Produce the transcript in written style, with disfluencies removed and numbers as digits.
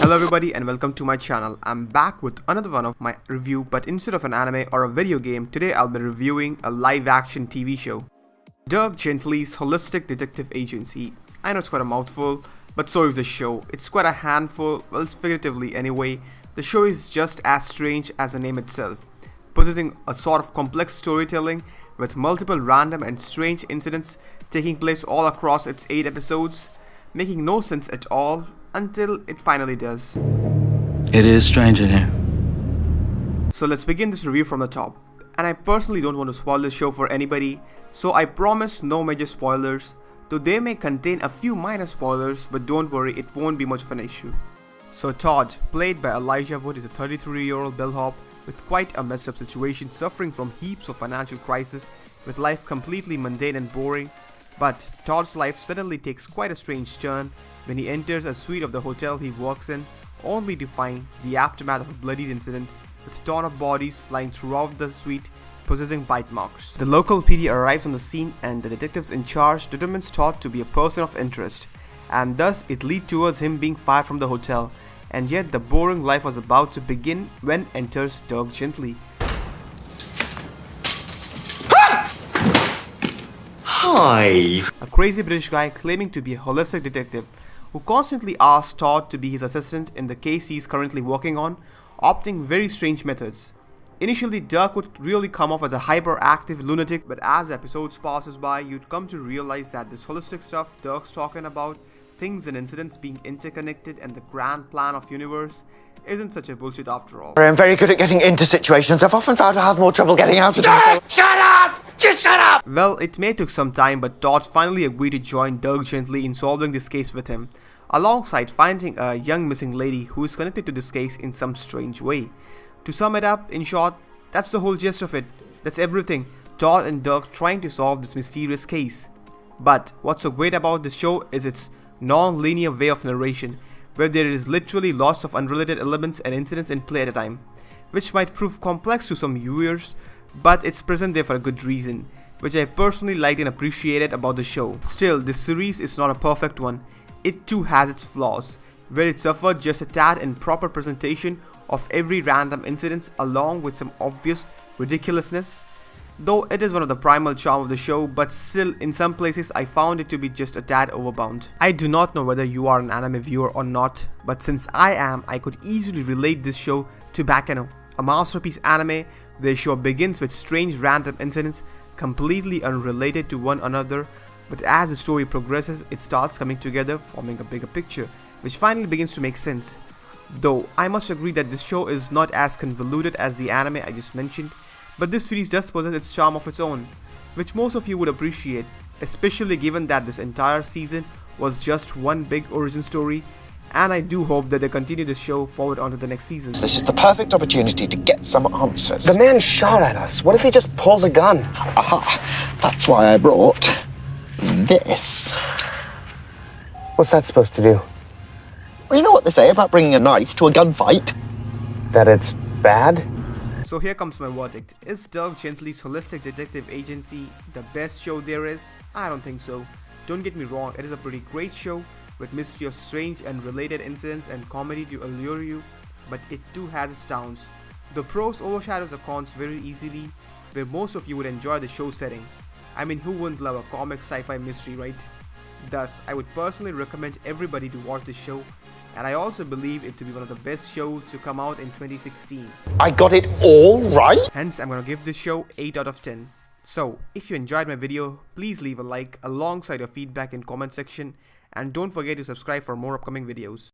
Hello everybody and welcome to my channel. I'm back with another one of my review, but instead of an anime or a video game, today I'll be reviewing a live action TV show. Dirk Gently's Holistic Detective Agency. I know it's quite a mouthful, but so is the show. It's quite a handful, well it's figuratively anyway. The show is just as strange as the name itself, possessing a sort of complex storytelling with multiple random and strange incidents taking place all across its 8 episodes, making no sense at all until it finally does. It is strange in here. So let's begin this review from the top. And I personally don't want to spoil this show for anybody, so I promise no major spoilers, though they may contain a few minor spoilers, but don't worry, it won't be much of an issue. So Todd, played by Elijah Wood, is a 33-year-old bellhop with quite a messed up situation, suffering from heaps of financial crisis, with life completely mundane and boring. But Todd's life suddenly takes quite a strange turn when he enters a suite of the hotel he works in, only to find the aftermath of a bloodied incident with torn up bodies lying throughout the suite possessing bite marks. The local PD arrives on the scene and the detectives in charge determines Todd to be a person of interest, and thus it leads towards him being fired from the hotel. And yet the boring life was about to begin when enters Dirk Gently. Hi! A crazy British guy claiming to be a holistic detective who constantly asks Todd to be his assistant in the case he is currently working on, opting very strange methods. Initially, Dirk would really come off as a hyperactive lunatic, but as episodes passes by, you'd come to realize that this holistic stuff Dirk's talking about, things and incidents being interconnected and the grand plan of universe, isn't such a bullshit after all. I'm very good at getting into situations. I've often found I have more trouble getting out of them. Shut up! Just shut up! Well, it may took some time, but Todd finally agreed to join Dirk Gently in solving this case with him, alongside finding a young missing lady who is connected to this case in some strange way. To sum it up, in short, that's the whole gist of it. That's everything. Todd and Dirk trying to solve this mysterious case. But what's so great about this show is its non-linear way of narration, where there is literally lots of unrelated elements and incidents in play at a time, which might prove complex to some viewers, but it's present there for a good reason, which I personally liked and appreciated about the show. Still, this series is not a perfect one. It too has its flaws, where it suffered just a tad in proper presentation of every random incident along with some obvious ridiculousness. Though it is one of the primal charm of the show, but still in some places I found it to be just a tad overbound. I do not know whether you are an anime viewer or not, but since I am, I could easily relate this show to Bakano, a masterpiece anime. The show begins with strange random incidents completely unrelated to one another, but as the story progresses it starts coming together, forming a bigger picture, which finally begins to make sense. Though I must agree that this show is not as convoluted as the anime I just mentioned, but this series does possess its charm of its own, which most of you would appreciate, especially given that this entire season was just one big origin story, and I do hope that they continue this show forward onto the next season. This is the perfect opportunity to get some answers. The man shot at us. What if he just pulls a gun? Aha, that's why I brought this. What's that supposed to do? Well, you know what they say about bringing a knife to a gunfight? That it's bad? So here comes my verdict. Is Dirk Gently's Holistic Detective Agency the best show there is? I don't think so. Don't get me wrong, it is a pretty great show with mystery of strange and related incidents and comedy to allure you, but it too has its downs. The pros overshadows the cons very easily, where most of you would enjoy the show setting. I mean, who wouldn't love a comic sci-fi mystery, right? Thus, I would personally recommend everybody to watch this show, and I also believe it to be one of the best shows to come out in 2016. I got it all right? Hence, I'm gonna give this show 8 out of 10. So, if you enjoyed my video, please leave a like alongside your feedback in comment section, and don't forget to subscribe for more upcoming videos.